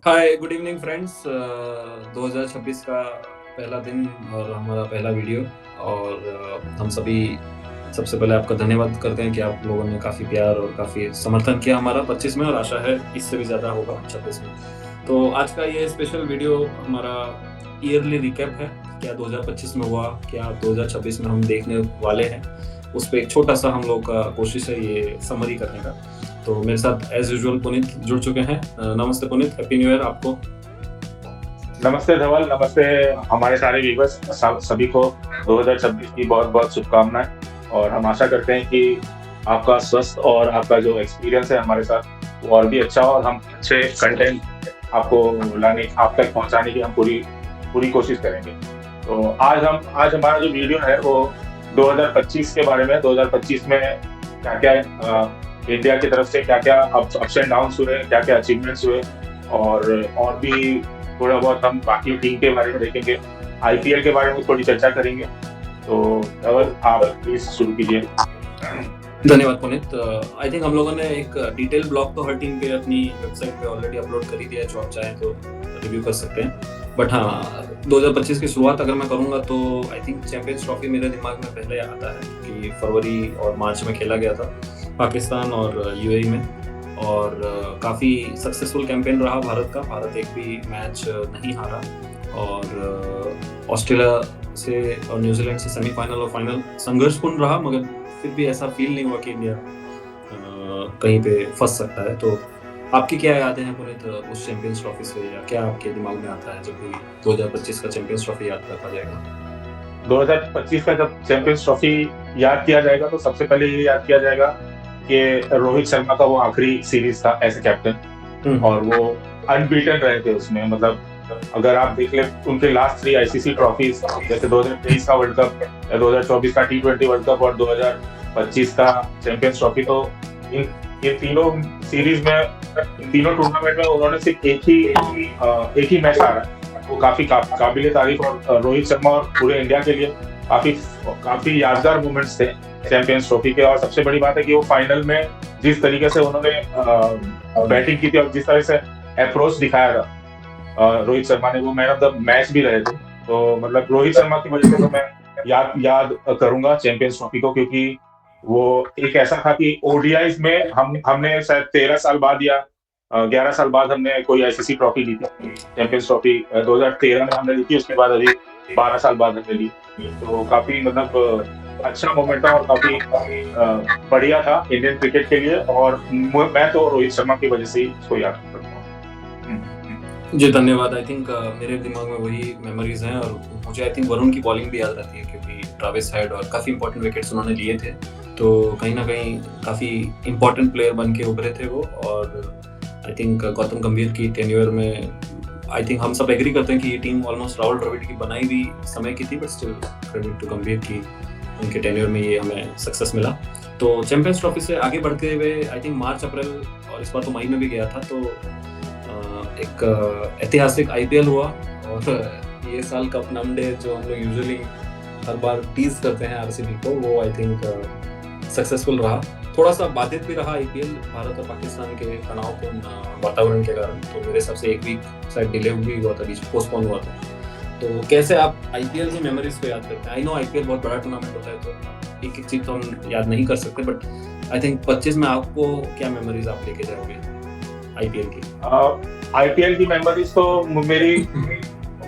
Hi good evening friends. 2026 का पहला दिन और हमारा पहला वीडियो। और हम सभी सबसे पहले आपका धन्यवाद करते हैं कि आप लोगों ने काफ़ी प्यार और काफ़ी समर्थन किया हमारा 25 में, और आशा है इससे भी ज़्यादा होगा 26 में। तो आज का ये स्पेशल वीडियो हमारा ईयरली रिकैप है। क्या 2025 में हुआ, क्या 2026 में हम देखने वाले हैं, उस पर एक छोटा सा हम लोग का कोशिश है ये समरी करने का। तो मेरे साथ एज यूजुअल पुनीत जुड़ चुके हैं। नमस्ते पुनीत, हैप्पी न्यू ईयर आपको। नमस्ते धवल, नमस्ते हमारे सारे व्यूवर्स सभी को 2026 की बहुत बहुत शुभकामनाएं। और हम आशा करते हैं कि आपका स्वस्थ और आपका जो एक्सपीरियंस है हमारे साथ वो और भी अच्छा हो, और हम अच्छे कंटेंट आपको लाने आप तक पहुंचाने की हम पूरी पूरी कोशिश करेंगे। तो आज हमारा जो वीडियो है वो 2025 के बारे में। 2025 में क्या क्या इंडिया की तरफ से क्या क्या अप्स एंड डाउन्स हुए, क्या क्या अचीवमेंट्स हुए, और भी थोड़ा बहुत हम बाकी टीम के बारे में देखेंगे, आईपीएल के बारे में थोड़ी चर्चा करेंगे। तो धवल, आप प्लीज शुरू कीजिए। धन्यवाद पुनीत। आई थिंक हम लोगों ने एक डिटेल ब्लॉग तो हर टीम के अपनी वेबसाइट पे ऑलरेडी अपलोड कर ही दिया है, जो आप चाहें तो रिव्यू कर सकते हैं। बट हाँ, 2025 की शुरुआत अगर मैं करूंगा तो आई थिंक चैंपियंस ट्रॉफी मेरे दिमाग में पहले आता है कि फरवरी और मार्च में खेला गया था पाकिस्तान और यूएई में। और काफ़ी सक्सेसफुल कैंपेन रहा भारत का। भारत एक भी मैच नहीं हारा, और ऑस्ट्रेलिया से और न्यूजीलैंड से सेमीफाइनल और फाइनल संघर्षपूर्ण रहा, मगर फिर भी ऐसा फील नहीं हुआ कि इंडिया कहीं पे फंस सकता है। तो आपकी क्या यादें हैं पुनीत उस चैंपियंस ट्रॉफी से, या क्या आपके दिमाग में आता है जब भी 2025 का चैंपियंस ट्रॉफी याद रखा जाएगा? 2025 का जब चैंपियंस ट्रॉफी याद किया जाएगा तो सबसे पहले ये याद किया जाएगा कि रोहित शर्मा का वो आखिरी सीरीज था एज ए कैप्टन, और वो अनबीटन रहे थे उसमें। मतलब अगर आप देख ले उनके लास्ट 3 आईसीसी ट्रॉफीज, जैसे 2023 का वर्ल्ड कप, 2024 का T20 वर्ल्ड कप और 2025 का चैंपियंस ट्रॉफी, तो इन ये तीनों सीरीज में, इन तीनों टूर्नामेंट में उन्होंने सिर्फ एक ही मैच हारा। वो काफी काबिले तारीफ, और रोहित शर्मा और पूरे इंडिया के लिए काफी काफी यादगार मोमेंट्स थे चैंपियंस ट्रॉफी के। और सबसे बड़ी बात है कि वो फाइनल में जिस तरीके से उन्होंने बैटिंग की थी और जिस तरह से अप्रोच दिखाया था रोहित शर्मा ने, वो मैन ऑफ द मैच भी रहे थे। तो मतलब रोहित शर्मा की वजह से तो मैं याद करूंगा चैंपियंस ट्रॉफी को, क्योंकि वो एक ऐसा था कि ओडीआईज में हमने शायद 13 साल बाद या 11 साल बाद हमने कोई आईसीसी ट्रॉफी ली थी। चैंपियंस ट्रॉफी 2013 में हमने ली थी, उसके बाद अभी 12 साल बाद हमने ली। तो काफी मतलब अच्छा मोमेंट था और काफी बढ़िया था इंडियन क्रिकेट के लिए, और मैं तो रोहित शर्मा की वजह से ही उसको याद करता हूँ। जी धन्यवाद। आई थिंक मेरे दिमाग में वही मेमोरीज हैं, और मुझे आई थिंक वरुण की बॉलिंग भी याद रहती है, क्योंकि ट्रेविस हेड और काफ़ी इंपॉर्टेंट विकेट्स उन्होंने लिए थे। तो कहीं ना कहीं काफ़ी इंपॉर्टेंट प्लेयर बन के उभरे थे वो। और आई थिंक गौतम गंभीर की टेन्योर में आई थिंक हम सब एग्री करते हैं कि ये टीम ऑलमोस्ट राहुल द्रविड़ की बनाई हुई समय की थी, बट स्टिल क्रेडिट टू गंभीर की उनके टेन्योर में ये हमें सक्सेस मिला। तो चैंपियंस ट्रॉफी से आगे बढ़ते हुए आई थिंक मार्च अप्रैल, और इस बार तो मई में भी गया था, तो एक ऐतिहासिक आईपीएल हुआ। और ये साल कप नाम डे जो हम लोग यूजुअली हर बार टीज करते हैं आरसीबी को, वो आई थिंक सक्सेसफुल रहा। थोड़ा सा बाधित भी रहा आईपीएल भारत और पाकिस्तान के तनावपूर्ण वातावरण के कारण। तो मेरे हिसाब से एक वीक शायद डिले हुई हुआ था, बीच पोस्टपोन हुआ था। तो कैसे आप आईपीएल की मेमोरीज को याद करते हैं? आई नो आईपीएल बहुत बड़ा टूर्नामेंट होता है, तो एक एक चीज तो हम याद नहीं कर सकते, बट आई थिंक 25 में आपको क्या मेमोरीज आप लेके जाओगे आईपीएल की? आईपीएल की मेमोरीज तो मेरी,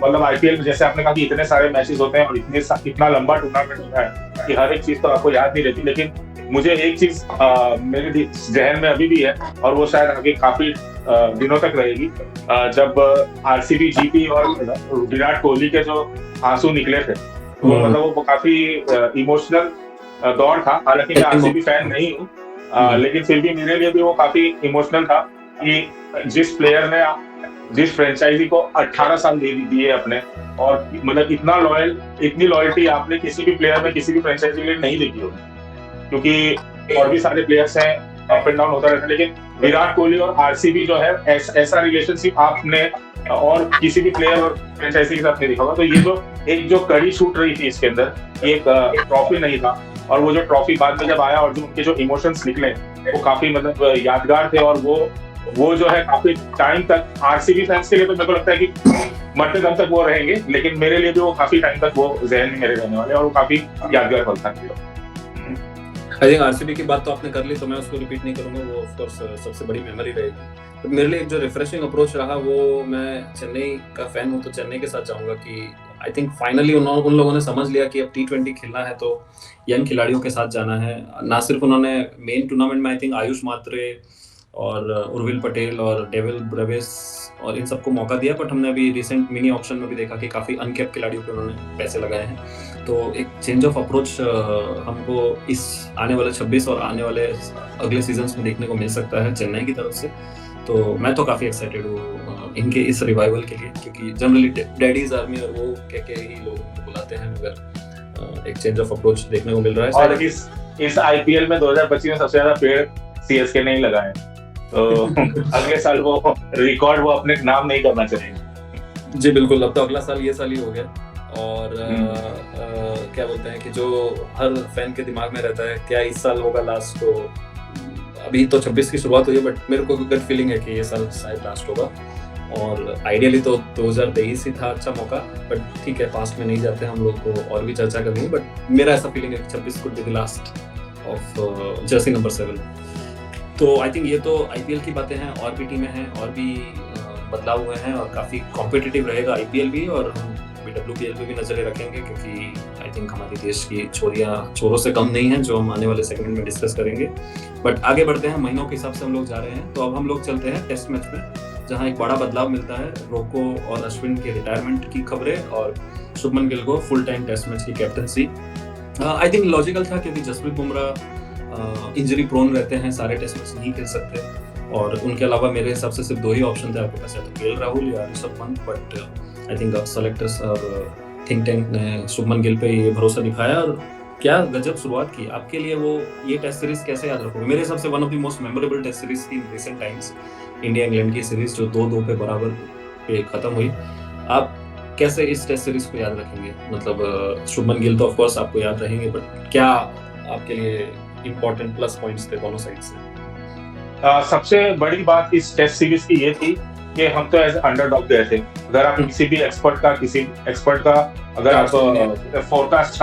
मतलब आईपीएल में जैसे आपने कहा कि इतने सारे मैचेस होते हैं और इतना लंबा टूर्नामेंट होता है कि हर एक चीज तो आपको याद नहीं रहती। लेकिन मुझे एक चीज मेरे जहन में अभी भी है, और वो शायद आगे काफी दिनों तक रहेगी। जब आरसीबी जीती और विराट कोहली के जो आंसू निकले थे, तो मतलब वो काफी इमोशनल दौर था। हालांकि मैं आरसीबी फैन नहीं हूँ, लेकिन फिर भी मेरे लिए भी वो काफी इमोशनल था कि जिस प्लेयर ने जिस फ्रेंचाइजी को 18 साल दे दिए अपने, और मतलब इतनी लॉयल्टी आपने किसी भी प्लेयर में, किसी भी फ्रेंचाइजी के लिए नहीं देखी होगी। क्योंकि और भी सारे प्लेयर्स हैं, अप एंड डाउन होता रहता है, लेकिन विराट कोहली और आरसीबी जो है, ऐसा रिलेशनशिप आपने और किसी भी प्लेयर और फ्रेंचाइजी के साथ नहीं देखा होगा। तो ये जो कड़ी छूट रही थी इसके अंदर, एक ट्रॉफी नहीं था, और वो जो ट्रॉफी बाद में जब आया और जो उनके जो इमोशंस निकले वो काफी मतलब यादगार थे। और वो वो जो है काफी टाइम तक आरसीबी फैंस के लिए तो मेरे को लगता है कि मरते दम तक वो रहेंगे, लेकिन मेरे लिए भी वो काफी टाइम तक वो जहन में मेरे रहने वाले और वो काफी यादगार पल था। आई थिंक आरसीबी की बात तो आपने कर ली तो मैं उसको रिपीट नहीं करूंगा, वो ऑफ कोर्स सबसे बड़ी मेमोरी रहेगी। बट मेरे लिए एक जो रिफ्रेशिंग अप्रोच रहा वो, मैं चेन्नई का फैन हूँ तो चेन्नई के साथ जाऊंगा कि आई थिंक फाइनली उन लोगों ने समझ लिया कि अब T20 खेलना है तो यंग खिलाड़ियों के साथ जाना है। ना सिर्फ उन्होंने मेन टूर्नामेंट में आई थिंक आयुष मात्रे और उर्विल पटेल और डेविल ब्रेविस और इन सबको मौका दिया, बट हमने अभी रिसेंट मिनी ऑक्शन में भी देखा कि काफ़ी अनकेप्ड खिलाड़ियों पे उन्होंने पैसे लगाए हैं। तो एक चेंज ऑफ अप्रोच हमको इस आने वाले 26 और आने वाले अगले सीजन्स में देखने को मिल सकता है चेन्नई की तरफ से। तो मैं तो काफ़ी एक्साइटेड हूँ इनके इस रिवाइवल के लिए, क्योंकि जनरली डैडीज आर्मी और वो कह के ही लोग बुलाते हैं, मगर एक चेंज ऑफ अप्रोच देखने को मिल रहा है। और इस आईपीएल में 2025 में सबसे ज्यादा पेड़ सीएसके नहीं लगाए, तो अगले साल वो रिकॉर्ड वो अपने नाम नहीं करना चाहेंगे। जी बिल्कुल, अब तो अगला साल ये साल ही हो गया। और क्या बोलते हैं कि जो हर फैन के दिमाग में रहता है क्या इस साल होगा लास्ट, तो अभी तो 26 की शुरुआत हुई है, बट मेरे को गट फीलिंग है कि ये साल शायद लास्ट होगा। और आइडियली तो 2023 ही था अच्छा मौका, बट ठीक है पास्ट में नहीं जाते हम लोग को और भी चर्चा करनी है, बट मेरा ऐसा फीलिंग है कि 26 could be the last of Jersey number 7। तो आई थिंक ये तो आईपीएल की बातें हैं, और भी टीमें हैं और भी बदलाव हुए हैं और काफ़ी कॉम्पिटिटिव रहेगा आईपीएल भी, और हम BWPL पे भी नजरें रखेंगे, क्योंकि आई थिंक हमारे देश की छोरों से कम नहीं है, जो हम आने वाले सेगमेंट में डिस्कस करेंगे। बट आगे बढ़ते हैं, महीनों के हिसाब से हम लोग जा रहे हैं, तो अब हम लोग चलते हैं टेस्ट मैच में, जहां एक बड़ा बदलाव मिलता है। रोको और अश्विन के रिटायरमेंट की खबरें और शुभमन गिल को फुल टाइम टेस्ट मैच की कैप्टनसी। आई थिंक लॉजिकल था, क्योंकि जसप्रीत बुमराह इंजरी प्रोन रहते हैं, सारे टेस्ट मैच नहीं खेल सकते, और उनके अलावा मेरे हिसाब से सिर्फ 2 ही ऑप्शन थे आपके पास, या तो केएल राहुल या Rishabh Pant. But I think selectors और थिंक टैंक ने शुभमन गिल पे ये भरोसा दिखाया, और क्या गजब शुरुआत की। आपके लिए वो ये टेस्ट सीरीज कैसे याद रखोगे? मेरे हिसाब से one of the most memorable test series थी in recent times, India England की सीरीज जो 2-2 पे बराबर पे खत्म हुई। आप कैसे इस टेस्ट सीरीज को याद रखेंगे? मतलब शुभमन गिल तो ऑफ कोर्स आपको याद रहेंगे, बट क्या आपके लिए इंपॉर्टेंट प्लस पॉइंट्स थे दोनों साइड से? सबसे बड़ी बात इस टेस्ट सीरीज की ये थी कि हम तो एज अंडरडॉग गए थे। अगर आप किसी एक्सपर्ट का अगर आप फोरकास्ट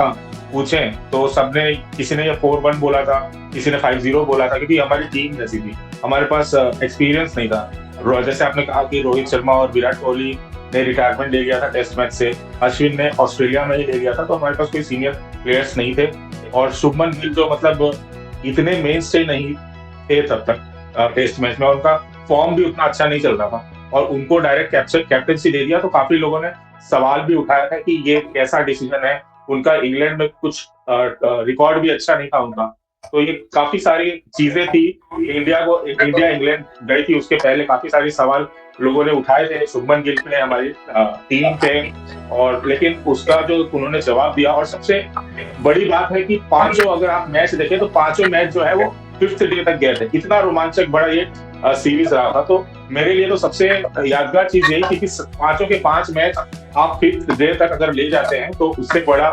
पूछें तो सबने, किसी ने 4-1 बोला था, किसी ने 5-0 बोला था, क्योंकि हमारी टीम जैसी थी, हमारे पास एक्सपीरियंस नहीं था। जैसे आपने कहा कि रोहित शर्मा और विराट कोहली ने रिटायरमेंट ले लिया था टेस्ट मैच से, अश्विन ने ऑस्ट्रेलिया में ही ले लिया था, तो हमारे पास कोई सीनियर प्लेयर्स नहीं थे। और शुभमन गिल जो मतलब इतने मेन स्टे नहीं थे तब तक टेस्ट मैच में, उनका फॉर्म भी उतना अच्छा नहीं चल रहा था, और उनको डायरेक्ट कैप्टनसी दे दिया, तो काफी लोगों ने सवाल भी उठाया था कि ये कैसा डिसीजन है। उनका इंग्लैंड में कुछ रिकॉर्ड भी अच्छा नहीं था उनका, तो ये काफी सारी चीजें थी। इंडिया इंग्लैंड गई थी, उसके पहले काफी सारे सवाल लोगों ने उठाए थे शुभमन गिल पे, हमारी टीम पे, और लेकिन उसका जो उन्होंने जवाब दिया। और सबसे बड़ी बात है कि पांचों, अगर आप मैच देखें तो पांचों मैच जो है वो 5th डे तक गए थे। इतना रोमांचक बड़ा ये सीरीज रहा था। तो मेरे लिए तो सबसे यादगार चीज यही थी कि पांचों के 5 मैच आप 5th डे तक अगर ले जाते हैं तो उससे बड़ा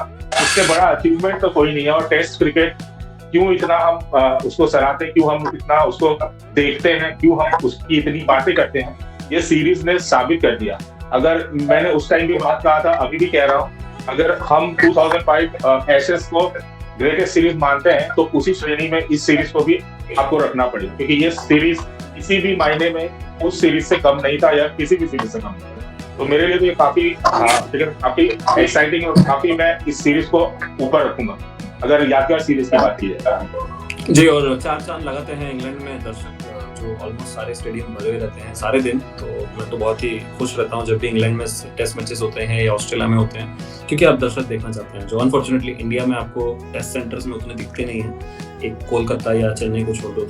अचीवमेंट तो कोई नहीं है। और टेस्ट क्रिकेट क्यों इतना हम उसको सराहते, क्यों हम इतना उसको देखते हैं, क्यों हम उसकी इतनी बातें करते हैं, ये सीरीज ने साबित कर दिया। अगर मैंने उस टाइम भी बात कहा था, अभी भी कह रहा हूँ, अगर हम 2005 एशेज को ग्रेटेस्ट सीरीज मानते हैं तो उसी श्रेणी में इस सीरीज को भी आपको रखना पड़ेगा, क्योंकि ये सीरीज किसी भी मायने में उस सीरीज से कम नहीं था, या किसी भी सीरीज से कम नहीं था। तो मेरे लिए तो ये काफी एक्साइटिंग और काफी मैं इस सीरीज को ऊपर रखूंगा अगर यादगार सीरीज की बात की जाए। जी, और 4 चांद लगाते हैं इंग्लैंड में दर्शक, जो ऑलमोस्ट सारे स्टेडियम भरे हुए रहते हैं सारे दिन। तो मैं तो बहुत ही खुश रहता हूँ जब भी इंग्लैंड में टेस्ट मैचेस होते हैं या ऑस्ट्रेलिया में होते हैं, क्योंकि आप दर्शक देखना चाहते हैं, जो अनफॉर्चुनेटली इंडिया में आपको टेस्ट सेंटर्स में उतने दिखते नहीं हैं, एक कोलकाता या चेन्नई को छोड़ दो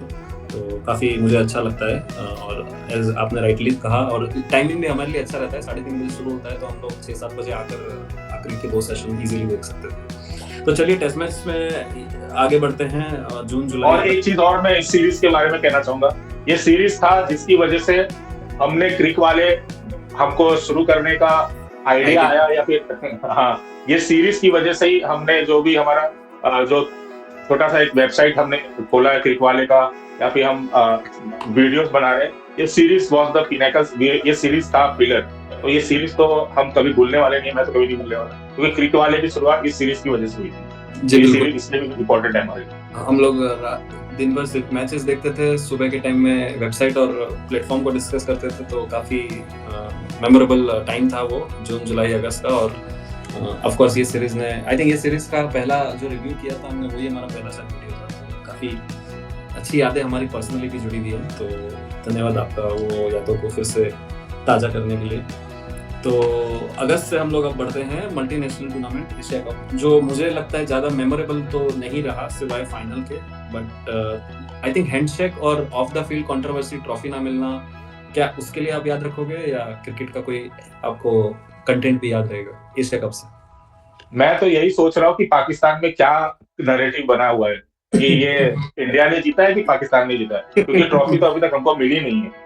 तो काफ़ी मुझे अच्छा लगता है। और एज आपने राइटली कहा, और टाइमिंग भी हमारे लिए अच्छा रहता है, 3:30 बजे शुरू होता है, तो हम लोग 6-7 बजे आकर आखिरी के 2 सेशन इजीली देख सकते हैं। तो चलिए टेस्ट मैच में आगे बढ़ते हैं। जून जुलाई। और एक चीज और मैं इस सीरीज के बारे में कहना चाहूंगा, ये सीरीज था जिसकी वजह से हमने क्रिक वाले हमको शुरू करने का आइडिया आया, या फिर हाँ, ये सीरीज की वजह से ही हमने जो भी हमारा जो छोटा सा एक वेबसाइट हमने खोला है क्रिक वाले का, या फिर हम वीडियोस बना रहे हैं, ये सीरीज वाज द पिनेकल, ये सीरीज था पिलर। तो ये सीरीज तो हम कभी भूलने वाले नहीं है, मैं तो कभी नहीं भूलने वाला, क्योंकि क्रिक वाले की शुरुआत इस सीरीज की वजह से हुई थी। जी ये बिल्कुल। सीरीज इसलिए भी इम्पोर्टेंट है हमारे लिए। हम लोग दिन भर सिर्फ मैचेस देखते थे, सुबह के टाइम में वेबसाइट और प्लेटफॉर्म को डिस्कस करते थे, तो काफ़ी मेमोरेबल टाइम था वो, जून जुलाई अगस्त का। और ऑफ कोर्स ये सीरीज ने, आई थिंक ये सीरीज का पहला जो रिव्यू किया था हमने, वही हमारा पहला शायद वीडियो था, तो काफ़ी अच्छी यादें हमारी पर्सनली भी जुड़ी हुई है। तो धन्यवाद आपका वो यादों को फिर से ताज़ा करने के लिए। तो अगस्त से हम लोग अब बढ़ते हैं मल्टीनेशनल टूर्नामेंट एशिया कप, जो मुझे लगता है ज़्यादा मेमोरेबल तो नहीं रहा सिवाय फाइनल के, बट आई थिंक हैंडशेक और of the field controversy, trophy ना मिलना, क्या उसके लिए आप याद रखोगे, या क्रिकेट का कोई आपको कंटेंट भी याद रहेगा एशिया कप से? मैं तो यही सोच रहा हूँ कि पाकिस्तान में क्या नैरेटिव बना हुआ है कि ये इंडिया ने जीता है कि पाकिस्तान ने जीता है, क्योंकि ट्रॉफी तो अभी तक हमको मिली नहीं है।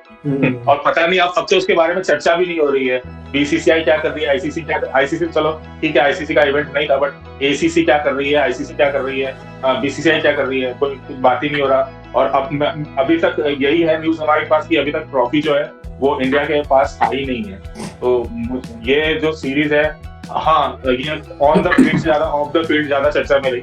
और पता नहीं अब तो उसके बारे में चर्चा भी नहीं हो रही है। बीसीसीआई क्या कर रही है, आईसीसी चलो ठीक है, आईसीसी का इवेंट नहीं था, बट एसीसी क्या कर रही है, आईसीसी क्या कर रही है, बीसीसीआई क्या कर रही है, कोई कुछ बात ही नहीं हो रहा। और अब अभी तक यही है न्यूज हमारे पास कि अभी तक ट्रॉफी जो है वो इंडिया के पास आई नहीं है। तो ये जो सीरीज है, हाँ ये ऑन द फील्ड ज्यादा, ऑफ द फील्ड ज्यादा चर्चा में रही।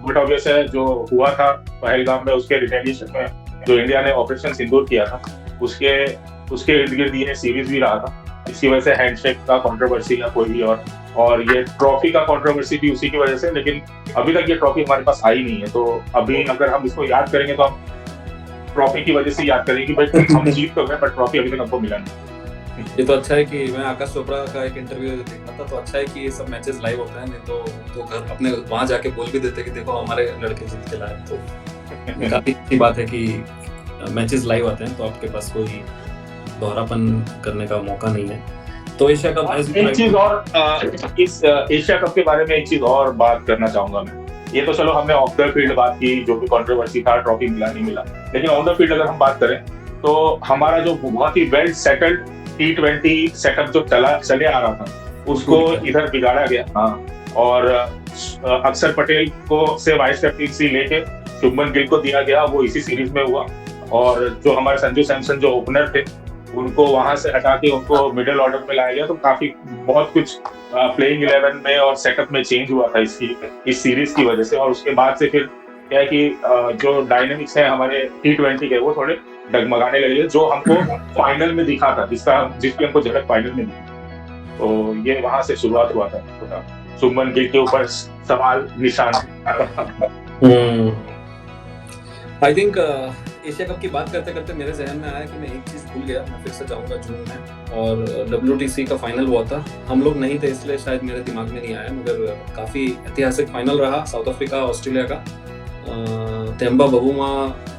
बट ऑब्वियस है जो हुआ था पहलगाम में, उसके रिटेलिएशन में जो इंडिया ने ऑपरेशन सिंदूर किया था, उसके इर्द गिर्द ये सीरीज भी रहा था। इसकी वजह से हैंडशेक का कंट्रोवर्सी या कोई भी और ये ट्रॉफी का कंट्रोवर्सी भी उसी की वजह से। लेकिन अभी तक ये ट्रॉफी हमारे पास आई नहीं है, तो अभी अगर हम इसको याद करेंगे तो हम ट्रॉफी की वजह से याद करेंगे कि भाई हम जीत तो गए, बट ट्रॉफी अभी तक हमको मिला नहीं। ये तो अच्छा है कि मैं आकाश चोपड़ा का एक इंटरव्यू देखा था, तो अच्छा है कि ये सब मैचेस लाइव होते हैं, नहीं तो घर अपने वहां जाके बोल भी देते कि देखो हमारे लड़के जीत के लाए। तो काफी अच्छी बात है कि मैचेस लाइव आते हैं, तो आपके पास कोई दोहरापन करने का मौका नहीं है। तो एशिया कप, एक चीज और इस एशिया कप के बारे में एक चीज और बात करना चाहूंगा मैं। ये तो चलो हमने ऑफ द फील्ड बात की, जो भी कंट्रोवर्सी था, ट्रॉफी मिला नहीं मिला, लेकिन ऑन द फील्ड अगर हम बात करें तो हमारा जो बहुत ही वेल सेटल्ड T20 सेटअप जो चले आ रहा था, उसको इधर बिगाड़ा गया। हाँ, और अक्षर पटेल को से वाइस कैप्टनसी लेके शुभमन गिल को दिया गया, वो इसी सीरीज में हुआ। और जो हमारे संजू सैमसन जो ओपनर थे, उनको वहां से हटा के उनको मिडिल ऑर्डर में लाया गया। तो काफी बहुत कुछ प्लेइंग 11 में और सेटअप में चेंज हुआ था इस सीरीज की वजह से। और उसके बाद से फिर क्या है कि जो डायनेमिक्स है हमारे T20 के, वो थोड़े डगमगाने लगे, जो हमको फाइनल में दिखा था, जिसकी हमको झलक फाइनल में दिखी। तो ये वहां से शुरुआत हुआ था शुभमन गिल के ऊपर सवाल निशान। आई थिंक एशिया कप की बात करते करते मेरे जहन में आया कि मैं एक चीज भूल गया, मैं फिर से जाऊंगा जून में, और WTC का फाइनल हुआ था। हम लोग नहीं थे इसलिए शायद मेरे दिमाग में नहीं आया, मगर काफी ऐतिहासिक फाइनल रहा, साउथ अफ्रीका ऑस्ट्रेलिया का। तेम्बा बबूमा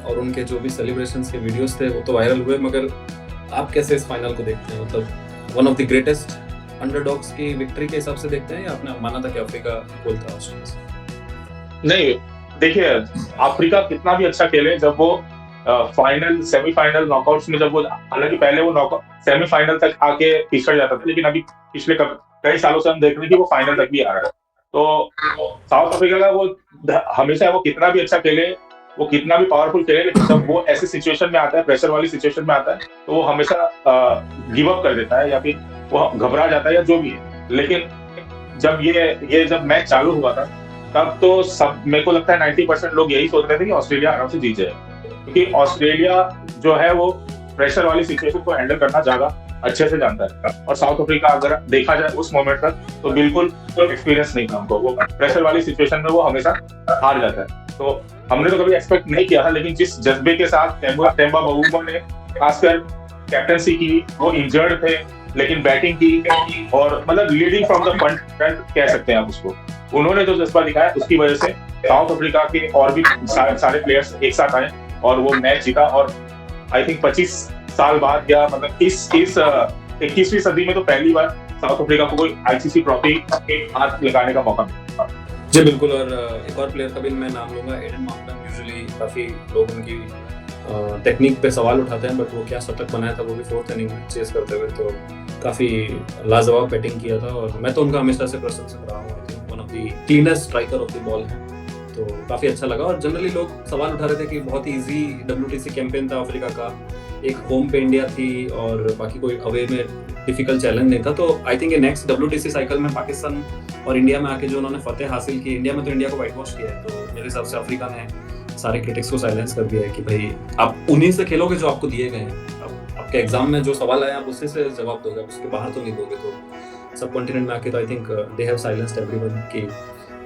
और उनके जो भी सेलिब्रेशंस के वीडियोस थे वो तो वायरल हुए, मगर आप कैसे इस फाइनल को देखते हैं? मतलब one of the greatest underdogs की विक्ट्री के हिसाब से देखते हैं, या आपने माना था कि अफ्रीका इक्वल था ऑस्ट्रेलिया से? नहीं, देखिए अफ्रीका कितना भी अच्छा खेले, जब वो फाइनल, सेमीफाइनल, नॉकआउट्स में जब वो, हालांकि पहले वो नॉकआउट सेमीफाइनल तक आके पिछड़ जाता था, लेकिन अभी पिछले कई सालों से हम देख रहे हैं कि वो फाइनल तक भी आ रहा है। तो साउथ अफ्रीका का वो हमेशा, वो कितना भी अच्छा खेले, वो कितना भी पावरफुल खेले, लेकिन जब वो ऐसे सिचुएशन में आता है, प्रेशर वाली सिचुएशन में आता है, तो वो हमेशा गिव अप कर देता है, या फिर वो घबरा जाता है, या जो भी है। लेकिन जब जब मैच चालू हुआ था, तब तो सब, मेरे को लगता है 90% लोग यही सोच रहे थे कि ऑस्ट्रेलिया आराम से जीत जाएगा, क्योंकि ऑस्ट्रेलिया जो है वो प्रेशर वाली सिचुएशन को हैंडल करना ज्यादा अच्छे से जानता है। और साउथ अफ्रीका अगर देखा जाए उस मोमेंट तक, तो बिल्कुल एक्सपीरियंस नहीं था हमको, वो प्रेशर वाली सिचुएशन में वो हमेशा हार जाता है। तो हमने तो कभी एक्सपेक्ट नहीं किया था, लेकिन जिस जज्बे के साथ तेम्बा बबूमा ने खासकर कैप्टनसी की, वो इंजर्ड थे लेकिन बैटिंग की, और मतलब लीडिंग फ्रॉम द फ्रंट कह सकते हैं आप उसको, उन्होंने जो जज्बा दिखाया, उसकी वजह से साउथ अफ्रीका के और भी सारे प्लेयर्स एक साथ आए और वो मैच जीता। और आई थिंक 25 साल बाद, या मतलब इस 21वीं सदी में तो पहली बार साउथ अफ्रीका को कोई आईसीसी ट्रॉफी हाथ लगाने का मौका मिला। जी बिल्कुल। और एक और प्लेयर का भी मैं नाम लूंगा, एडन मार्टन। यूजुअली काफी लोग उनकी टेक्निक पे सवाल उठाते हैं, बट वो क्या शतक बनाया था, वो भी 4th इनिंग में चेस करते हुए, तो काफी लाजवाब बैटिंग किया था। और मैं तो उनका हमेशा से प्रशंसक रहा हूँ, one of the cleanest striker of the ball है, तो काफी अच्छा लगा। और जनरली लोग सवाल उठा रहे थे कि बहुत ही इजी WTC कैंपेन था अफ्रीका का, एक होम पे इंडिया थी और बाकी कोई अवे में डिफिकल्ट चैलेंज नहीं था। तो आई थिंक ये नेक्स्ट WTC साइकिल में पाकिस्तान और इंडिया में आके जो उन्होंने फतेह हासिल की, इंडिया में तो इंडिया को वाइट वॉश किया है, तो मेरे हिसाब से अफ्रीका ने सारे क्रिटिक्स को साइलेंस कर दिया है कि भाई आप उन्हीं से खेलोगे जो आपको दिए गए हैं। अब आपके एग्जाम में जो सवाल आए आप उसी से जवाब दोगे, उसके बाहर तो नहीं दोगे। तो सब कॉन्टिनेंट में आके तो I think they have silenced everyone कि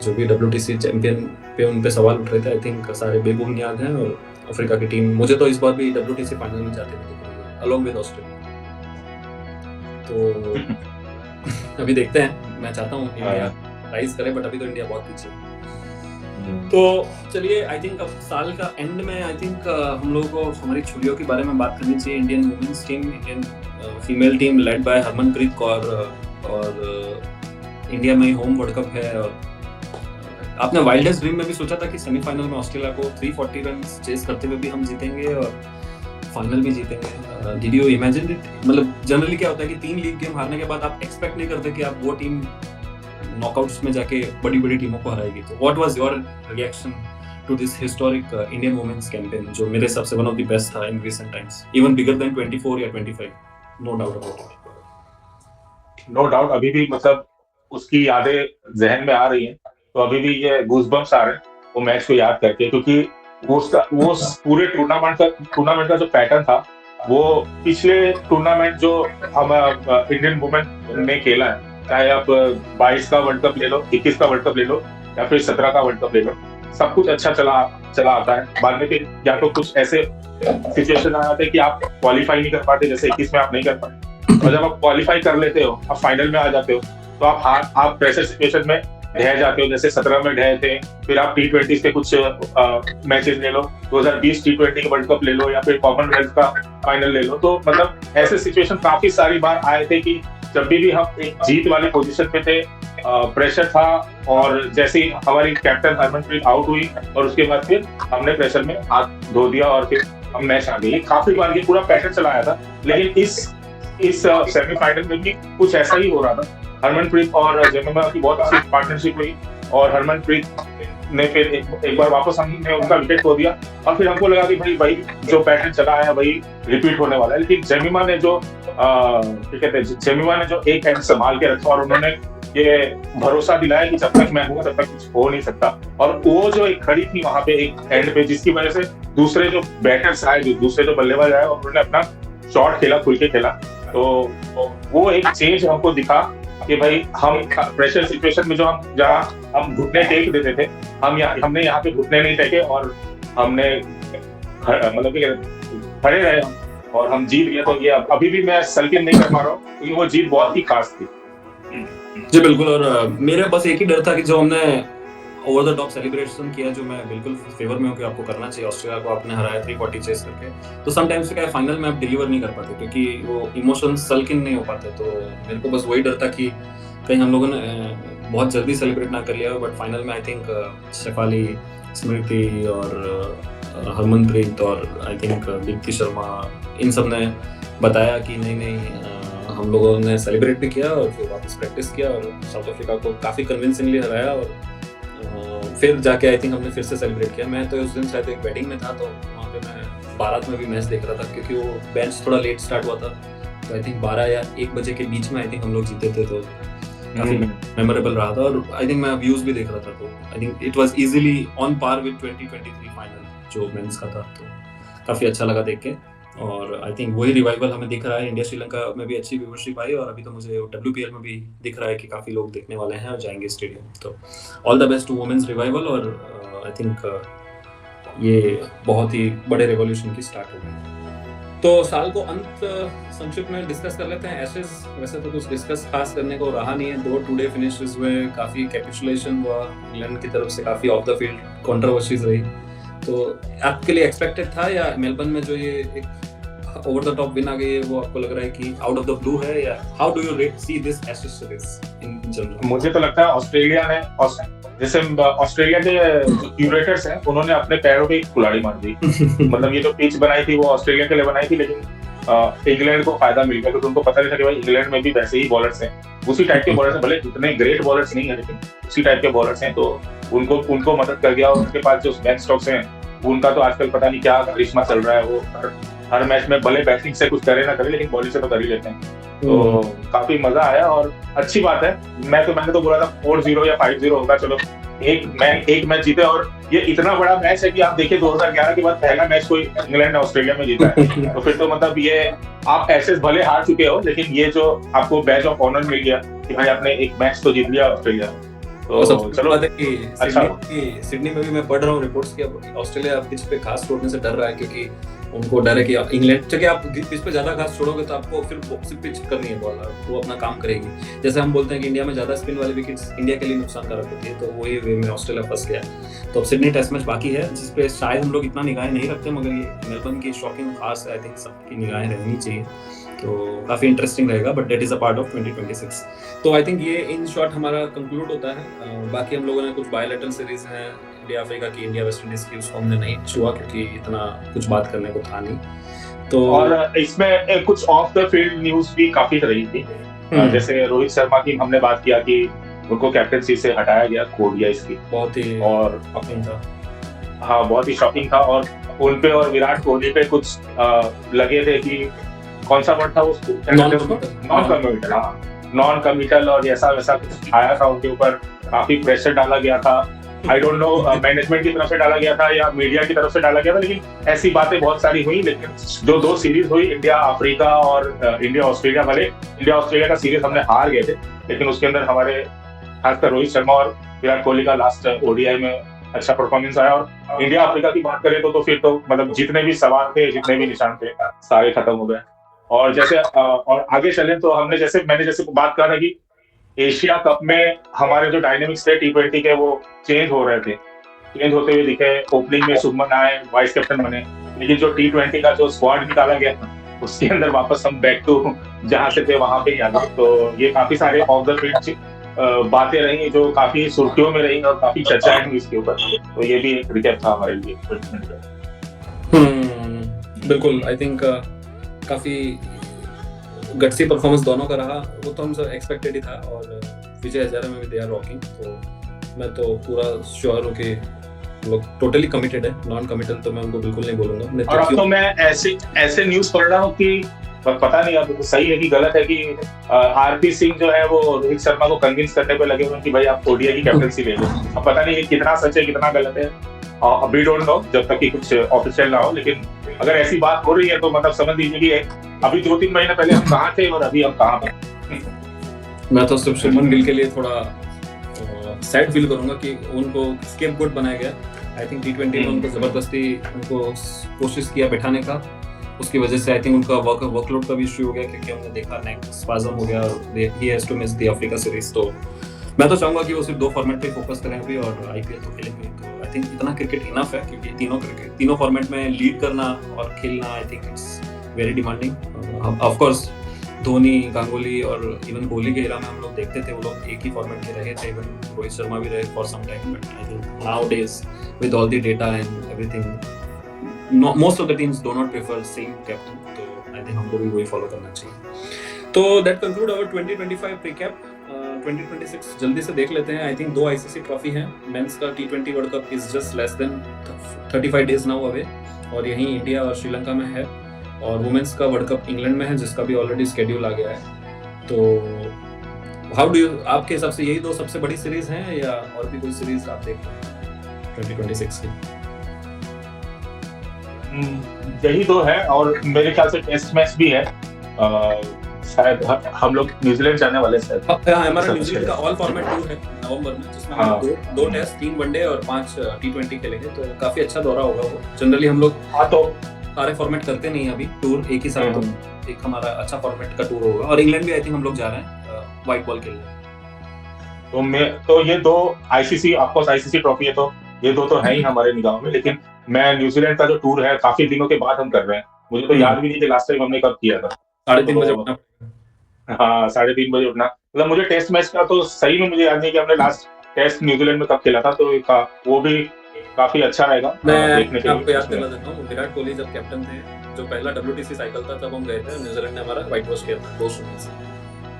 जो भी WTC चैंपियन पे उन पे सवाल उठ रहे थे आई थिंक सारे बेबुनियाद हैं। और अफ्रीका की टीम मुझे तो इस बार भी WTC फाइनल में जाते हुए दिख रही है अलॉन्ग विद ऑस्ट्रेलिया। तो अभी देखते हैं, मैं चाहता हूँ इंडिया राइज करे बट अभी तो इंडिया बहुत पीछे है। तो चलिए आई थिंक अब साल का एंड में आई थिंक हम लोगों को हमारी छुट्टियों के बारे में बात करनी चाहिए। Indian women's team, Indian female team led by Harmanpreet Kaur, और इंडिया में ही होम वर्ल्ड कप है। और आपने वाइल्डेस्ट ड्रीम में भी सोचा था कि सेमीफाइनल में ऑस्ट्रेलिया को 340 रन चेस करते हुए भी हम जीतेंगे और फाइनल भी जीतेंगे? Did you imagine it? मतलब जनरली क्या होता है कि 3 लीग गेम हारने के बाद आप एक्सपेक्ट नहीं करते कि आप वो टीम नॉकआउट्स में जाके बड़ी बड़ी टीमों को हराएगी। तो what was your reaction to this historic Indian women's campaign, जो मेरे हिसाब से वन ऑफ द बेस्ट था in recent times, even bigger than 24 या 25, no doubt about it. No doubt अभी भी मतलब उसकी यादें जहन में आ रही हैं, तो अभी भी ये गूज़बम्प्स आ रहे हैं वो मैच को याद करके, क्योंकि वो पूरे टूर्नामेंट का जो पैटर्न था वो पिछले टूर्नामेंट जो हम इंडियन वुमेन ने खेला है, चाहे आप 22 का वर्ल्ड कप ले लो, 21 का वर्ल्ड कप ले लो या फिर 17 का वर्ल्ड कप ले लो, सब कुछ अच्छा चला आता है। बाद में फिर या तो कुछ ऐसे सिचुएशन आ जाते हैं कि आप क्वालिफाई नहीं कर पाते, जैसे 21 में आप नहीं कर पाए, और जब आप क्वालिफाई कर लेते हो, आप फाइनल में आ जाते हो, तो आप प्रेशर सिचुएशन में ढह जाते हो। जैसे 17 में ढहे थे, फिर आप T20 के कुछ मैचेस ले लो, 2020 T20 का वर्ल्ड कप ले लो या फिर कॉमनवेल्थ का फाइनल ले लो। तो मतलब ऐसे सिचुएशन काफी सारी बार आए थे कि जब भी हम एक जीत वाली पोजीशन पे थे, प्रेशर था, और जैसे ही हमारी कैप्टन हरमनप्रीत आउट हुई और उसके बाद फिर हमने प्रेशर में हाथ धो दिया और फिर हम मैच आ गए। काफी बार ये पूरा पैटर्न चला आया था, लेकिन इस सेमीफाइनल में भी कुछ ऐसा ही हो रहा था। हरमनप्रीत और जेमिमा की बहुत अच्छी पार्टनरशिप हुई और हरमनप्रीत ने फिर एक बार वापस हमने उनका विकेट खो दिया और फिर हमको लगा कि भाई जो पैटर्न चला है वही रिपीट होने वाला है। लेकिन जेमिमा ने जो एक एंड संभाल के रखा और उन्होंने ये भरोसा दिलाया कि जब तक मैं हूँ तब तक कुछ हो नहीं सकता। और वो जो एक खड़ी थी वहां पे एक एंड पे, जिसकी वजह से दूसरे जो बैटर्स आए, दूसरे जो बल्लेबाज आए, और उन्होंने अपना शॉट खेला, खुल के खेला। तो वो एक चेंज हमको दिखा कि भाई हम प्रेशर सिचुएशन में जहाँ हम घुटने टेक देते थे, हमने यहाँ पे घुटने नहीं टेके और हमने मतलब खड़े रहे और हम जीत गए। तो ये अभी भी मैं सल्किन नहीं कर पा रहा हूँ, क्योंकि वो जीत बहुत ही खास थी। जी बिल्कुल। और मेरा बस एक ही डर था कि जो हमने ओवर द टॉप सेलिब्रेशन किया, जो मैं बिल्कुल फेवर में हूँ कि आपको करना चाहिए, ऑस्ट्रेलिया को आपने हराया 340 चेस करके, तो समटाइम्स क्या है फाइनल में आप डिलीवर नहीं कर पाते क्योंकि वो इमोशंस सल्किन नहीं हो पाते। तो मेरे को बस वही डर था कि कहीं हम लोगों ने बहुत जल्दी सेलिब्रेट ना कर लिया हो। बट फाइनल में आई थिंक शेफाली, स्मृति और हरमनप्रीत और आई थिंक दीप्ति शर्मा, इन सब ने बताया कि नहीं हम लोगों ने सेलिब्रेट भी किया और फिर वापस प्रैक्टिस किया और साउथ अफ्रीका को काफ़ी कन्विंसिंगली हराया। और फिर जाके आई थिंक हमने फिर से सेलिब्रेट किया। मैं तो उस दिन शायद एक वेडिंग में था, तो वहाँ पे मैं बारात में भी मैच देख रहा था क्योंकि वो बेंच थोड़ा लेट स्टार्ट हुआ था। तो आई थिंक 12 या 1 बजे के बीच में आई थिंक हम लोग जीते थे, तो काफ़ी मेमोरेबल रहा था। और आई थिंक मैं व्यूज़ भी देख रहा था, तो I think it was easily on par with 2023 final जो मेंस का था। तो काफ़ी अच्छा लगा देख के। और आई थिंक वही रिवाइवल हमें दिख रहा है। इंडिया श्रीलंका में भी अच्छी व्यूअरशिप आई और अभी तो मुझे WPL में भी दिख रहा है कि काफ़ी लोग देखने वाले हैं और जाएंगे स्टेडियम। तो all the best to women's revival. और आई थिंक ये बहुत ही बड़े रेवोल्यूशन की स्टार्ट हो गई। तो साल को अंत संक्षिप्त में डिस्कस कर लेते हैं। एशेज वैसे तो कुछ डिस्कस खास करने को रहा नहीं है, 2 टू-डे फिनिशेस हुए, काफ़ी कैपिचुलेशन हुआ, इंग्लैंड की तरफ से काफ़ी ऑफ द फील्ड कंट्रोवर्सीज रही। तो आपके लिए एक्सपेक्टेड था या मेलबर्न में जो ये एक ओवर द टॉप विन आ गई है वो आपको लग रहा है कि आउट ऑफ द ब्लू है, या how do you see this Ashes series in general? मुझे तो लगता है ऑस्ट्रेलिया ने, जैसे ऑस्ट्रेलिया के जो क्यूरेटर्स हैं उन्होंने अपने पैरों पे कुल्हाड़ी मार दी। मतलब ये जो पिच बनाई थी वो ऑस्ट्रेलिया के लिए बनाई थी, लेकिन इंग्लैंड को फायदा मिल गया क्योंकि उनको पता नहीं था कि भाई इंग्लैंड में भी वैसे ही बॉलर्स हैं, उसी टाइप के बॉलर्स हैं, भले इतने ग्रेट बॉलर्स नहीं है लेकिन उसी टाइप के बॉलर्स हैं। तो उनको मदद कर गया। और उनके पास जो बेन स्टोक्स हैं उनका तो आजकल पता नहीं क्या करिश्मा चल रहा है, वो हर मैच में भले बैटिंग से कुछ करे ना करे, लेकिन बॉलिंग से तो कर ही लेते हैं। तो काफी मजा आया और अच्छी बात है। मैंने तो बोला था 4-0 या 5-0 होगा, चलो एक मैच जीते। और ये इतना बड़ा मैच है कि आप देखिए 2011 के बाद पहला मैच कोई इंग्लैंड ने ऑस्ट्रेलिया में जीता है। तो फिर तो मतलब ये आप ऐसे भले हार चुके हो, लेकिन ये जो आपको बैच ऑफ ऑनर मिल गया कि भाई आपने एक मैच तो जीत लिया ऑस्ट्रेलिया में। तो चलो बात है कि अच्छा सिडनी में भी मैं पढ़ रहा हूँ रिपोर्ट्स कि अब ऑस्ट्रेलिया पिच पे घास छोड़ने से डर रहा है, क्योंकि उनको डर है कि इंग्लैंड चाहे आप पिच पे ज्यादा घास छोड़ोगे तो आपको फिर सिर्फ पिच करनी है, बॉल वो अपना काम करेगी। जैसे हम बोलते हैं कि इंडिया में ज्यादा स्पिन वाली विकेट्स इंडिया के लिए नुकसानकारक होती है, तो वही वे में ऑस्ट्रेलिया फंस गया। तो अब सिडनी टेस्ट मैच बाकी है, जिसपे शायद हम लोग इतना निगाहें नहीं रखते, मगर ये मेलबर्न की शॉकिंग हार से आई थिंक सबकी निगाहें रहनी चाहिए। तो काफी इंटरेस्टिंग रहेगा, but that is a part of 2026। तो आई थिंक ये इन शॉर्ट हमारा कंक्लूड होता है। बाकी हम लोगों ने कुछ बायलैटरल सीरीज हैं इंडिया अफ्रीका की, इंडिया वेस्ट इंडीज की, उसको हमने नहीं छुआ क्योंकि इतना कुछ बात करने को था नहीं। तो और इसमें कुछ ऑफ द फील्ड न्यूज भी काफी रही थी। जैसे रोहित शर्मा की हमने बात किया कि उनको कैप्टनसी से हटाया गया, खो दिया इसकी, बहुत ही और शॉकिंग था। हाँ, बहुत ही शॉकिंग था। और उनपे और विराट कोहली पे कुछ लगे थे कि कौन सा वर्ड था उसको, नॉन कमिटल और ऐसा वैसा कुछ आया था उनके ऊपर। काफी प्रेशर डाला गया था। आई डोंट नो मैनेजमेंट की तरफ से डाला गया था या मीडिया की तरफ से डाला गया था, लेकिन ऐसी बातें बहुत सारी हुई। लेकिन जो 2 सीरीज हुई, इंडिया अफ्रीका और इंडिया ऑस्ट्रेलिया, भले इंडिया ऑस्ट्रेलिया का सीरीज हमने हार गए थे, लेकिन उसके अंदर हमारे खासकर रोहित शर्मा और विराट कोहली का लास्ट ओडीआई में अच्छा परफॉर्मेंस आया। और इंडिया अफ्रीका की बात करें तो फिर तो मतलब जितने भी सवाल थे, जितने भी निशान थे, सारे खत्म हो गए। और जैसे और आगे चले तो मैंने जैसे बात करा था कि एशिया कप में हमारे जो डायनेमिक्स थे T20 के, वो चेंज हो रहे थे, चेंज होते हुए दिखे। ओपनिंग में शुभमन आए, वाइस कैप्टन बने, लेकिन जो T20 का जो स्क्वाड निकाला गया, उसके अंदर वापस हम बैक टू जहां से थे वहां पे ही आ गए। तो ये काफी सारे ऑफ द फील्ड बातें रही जो काफी सुर्खियों में रही और काफी चर्चाएं हुई इसके ऊपर। तो ये भी एक रिकैप था हमारे लिए। बिल्कुल, आई थिंक काफी गट्सी परफॉर्मेंस दोनों का रहा, वो तो हम सब एक्सपेक्टेड ही था। और विजय हजारे में भी दे आर रॉकिंग, तो मैं तो पूरा श्योर हूँ कि लोग टोटली कमिटेड है। नॉन कमिटल तो मैं उनको बिल्कुल नहीं बोलूंगा। और अब तो मैं ऐसे न्यूज पढ़ रहा हूँ कि पता नहीं अब सही है कि गलत है कि आरपी सिंह जो है वो रोहित शर्मा को कन्विंस करने पे लगे हुए कि भाई आप ओडीआई की कैप्टनसी ले लो। अब पता नहीं कितना सच है कितना गलत है, अभी डोंट नो, जब तक कि कुछ ऑफिशियल ना हो। लेकिन अगर ऐसी बात हो रही है तो मतलब समझ लीजिए कि अभी 2-3 महीने पहले हम कहाँ थे और अभी हम कहाँ पर। मैं तो सिर्फ शुभमन गिल के लिए थोड़ा सैड फील करूंगा कि उनको स्केपगोट बनाया गया। आई थिंक T20 में उनको जबरदस्ती उनको कोशिश किया बैठाने का, उसकी वजह से आई थिंक उनका वर्कलोड का भी इश्यू हो गया, क्योंकि हमने देखा नेक स्पाज्म हो गया और he has to miss the Africa series. तो मैं तो चाहूंगा कि वो सिर्फ 2 फॉर्मेट पे फोकस करें अभी, और आईपीएल तो खेलेंगे। तो आई थिंक इतना क्रिकेट इनफ है, क्योंकि तीनों फॉर्मेट में लीड करना और खेलना I think it's very demanding. Of course Dhoni, Ganguly और इवन कोहली के एरा में हम लोग देखते थे वो लोग एक ही फॉर्मेट के रहे थे, इवन रोहित शर्मा भी रहे for some time. But I think nowadays with all the data and everything, most of the teams do not prefer same captain. तो आई थिंक हमको भी वही फॉलो करना चाहिए। तो दैट कंक्लूड आवर 2025 रिकैप। 2026 जल्दी से देख लेते हैं। आई थिंक 2 आईसीसी ट्रॉफी हैं। मेंस का T20 world cup is just less than 35 days now away, और यहीं इंडिया और श्रीलंका में है। और वुमेन्स का वर्ल्ड कप इंग्लैंड में है, जिसका भी ऑलरेडी शेड्यूल आ गया है। तो हाउ डू यू, आपके हिसाब से यही 2 सबसे बड़ी सीरीज हैं या और भी कोई सीरीज आप देख रहे हैं 2026 की? यही 2 है, और मेरे ख्याल से टेस्ट मैच भी है। शायद हम लोग न्यूजीलैंड जाने वाले हैं। हमारा न्यूजीलैंड का ऑल फॉर्मेट टूर है नवंबर में, जिसमें हम 2 टेस्ट, 3 वनडे और 5 T20 खेलेंगे। तो काफी अच्छा दौरा होगा वो। जनरली हम लोग तो सारे फॉर्मेट करते नहीं अभी टूर एक ही साथ, तो एक हमारा अच्छा फॉर्मेट का टूर होगा। और इंग्लैंड भी आई थिंक हम लोग जा रहे हैं व्हाइट बॉल खेलने। तो ये 2 ICC, of course ICC trophy है, तो ये 2 तो है ही हमारे निगाहों में। लेकिन मैं न्यूजीलैंड का जो टूर है काफी दिनों के बाद हम कर रहे हैं। मुझे तो याद भी नहीं कि लास्ट टाइम हमने कब किया था। 3:30 बजे उठना। हाँ, 3:30 बजे उठना। मतलब मुझे टेस्ट मैच का तो सही में मुझे याद नहीं कि हमने लास्ट टेस्ट न्यूजीलैंड में कब खेला था। तो वो भी काफी अच्छा रहेगा देखने के लिए। आपको याद दिला देता हूँ, विराट कोहली जब कैप्टन थे, जो पहला WTC साइकिल था, तब हम गए थे, न्यूजीलैंड ने हमारा व्हाइट वॉश किया था 2-0 से।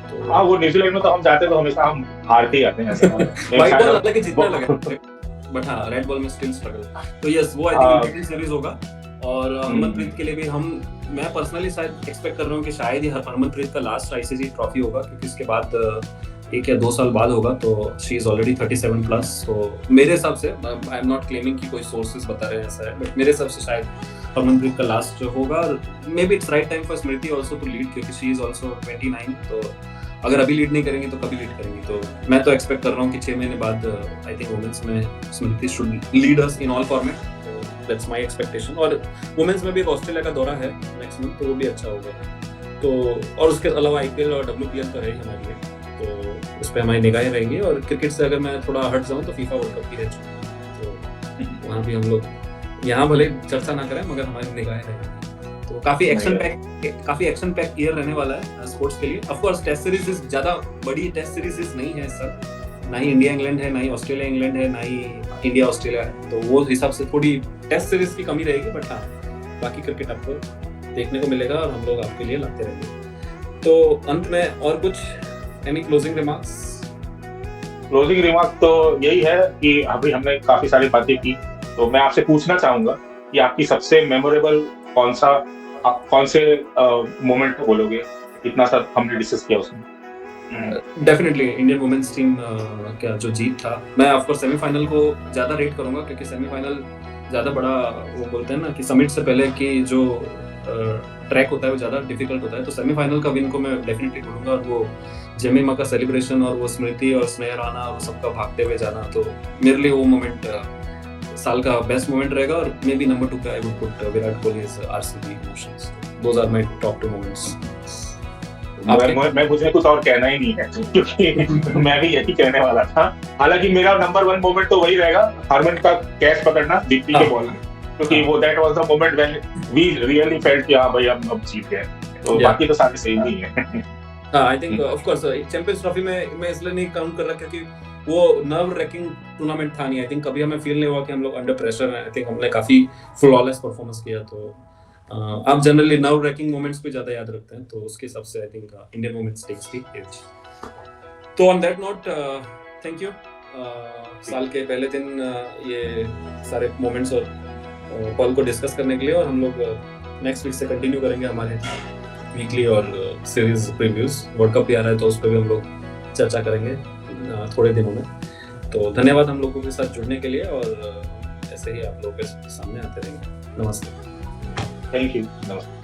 तो हाँ, वो न्यूजीलैंड में तो हम जाते तो हमेशा हम हारते ही आते हैं ऐसा। व्हाइट बॉल हालांकि जीतने लगे, बट हाँ रेड बॉल में स्टिल स्ट्रगल। तो यस, वो आई थिंक इंपॉर्टेंट सीरीज होगा। और हरमनप्रीत के लिए भी मैं पर्सनली शायद एक्सपेक्ट कर रहा हूँ कि शायद ही हरमनप्रीत का लास्ट आईसीसी ट्रॉफी होगा, क्योंकि इसके बाद 1 या 2 साल बाद होगा, तो शी इज ऑलरेडी 37 प्लस। तो मेरे हिसाब से, आई एम नॉट क्लेमिंग कि कोई सोर्सेज बता रहे हैं ऐसा है, बट मेरे हिसाब से शायद हरमनप्रीत का लास्ट होगा। Maybe it's right time for Smriti also to lead, क्योंकि शी इज ऑल्सो 29, तो अगर अभी लीड नहीं करेंगी तो कभी लीड करेंगी। तो मैं तो एक्सपेक्ट कर रहा हूँ कि 6 महीने बाद आई थिंक वुमेन्स में Smriti should lead us in all format, तो दैट्स माय एक्सपेक्टेशन। और वुमेन्स में भी एक ऑस्ट्रेलिया का दौरा है नेक्स्ट मंथ, तो वो भी अच्छा होगा। तो और उसके अलावा आईपीएल और WPL तो है ही हमारे लिए, तो उस पर हमारी निगाहें रहेंगी। और क्रिकेट से अगर मैं थोड़ा हट जाऊँ तो फीफा वर्ल्ड कप भी रह चुका है, तो वहाँ भी हम लोग, यहाँ भले चर्चा ना करें मगर हमारी निगाहें रहेंगी। तो काफी एक्शन पैक ईयर रहने वाला है स्पोर्ट्स के लिए। ऑफ कोर्स टेस्ट सीरीज ज्यादा बड़ी टेस्ट सीरीज नहीं है सर, ना ही इंडिया इंग्लैंड है, ना ही ऑस्ट्रेलिया इंग्लैंड है, ना ही इंडिया ऑस्ट्रेलिया है, तो वो हिसाब से थोड़ी टेस्ट सीरीज की कमी रहेगी। बट हाँ, बाकी क्रिकेट आपको देखने को मिलेगा और हम लोग आपके लिए लाते रहेंगे। तो अंत में और कुछ any closing remarks? Closing remark तो यही है कि अभी हमने काफी सारी बातें की, तो मैं आपसे पूछना चाहूंगा कि आपकी सबसे मेमोरेबल कौन से मोमेंट को बोलोगे? इतना सब हमने डिस्कस किया उसमें। डेफिनेटली इंडियन वुमेन्स टीम क्या जो जीत था, मैं ऑफ कोर्स सेमीफाइनल को ज्यादा रेट करूंगा, क्योंकि सेमीफाइनल ज्यादा बड़ा, वो बोलते हैं ना कि समिट से पहले की जो ट्रैक होता है वो ज्यादा डिफिकल्ट होता है। तो सेमीफाइनल का विन को मैं डेफिनेटली बोलूंगा। और वो जेमिमा का सेलिब्रेशन और वो स्मृति और स्नेह राणा और सबका भागते हुए जाना, तो मेरे लिए वो मोमेंट साल का बेस्ट मोमेंट रहेगा। और मे बी नंबर 2 पे I would put Virat Kohli's RCB emotions. Those are my top 2 moments. मुझे कुछ और कहना ही नहीं है, क्योंकि मैं भी यही कहने वाला था। हालांकि मेरा नंबर 1 मोमेंट तो वही रहेगा, हरमन का कैच पकड़ना दीप्ति के बॉल में, क्योंकि वो that was the moment when we really felt कि हां भाई अब जीत गए। तो बाकी तो सारे सेम ही है। I think of course champions trophy में मैं इसलिए नहीं काउंट कर रहा क्योंकि वो नर्व रैकिंग टूर्नामेंट था नहीं। आई थिंक कभी हमें फील नहीं हुआ कि हम लोग अंडर प्रेशर हैं। आई थिंक हमने काफी फ्लॉलेस परफॉर्मेंस किया। तो आप जनरली नर्व रैकिंग मोमेंट्स पे ज्यादा याद रखते हैं, तो उसके हिसाब से I think Indian moments takes the edge. तो on that note thank you. साल के पहले दिन ये सारे मोमेंट्स और पल को डिस्कस करने के लिए, और हम लोग नेक्स्ट वीक से कंटिन्यू करेंगे हमारे वीकली और सीरीज प्रीव्यूज। वर्ल्ड कप भी आ रहा है तो उस पर भी हम लोग चर्चा करेंगे थोड़े दिनों में। तो धन्यवाद हम लोगों के साथ जुड़ने के लिए, और ऐसे ही आप लोगों के सामने आते रहेंगे। नमस्ते। Thank you. नमस्ते।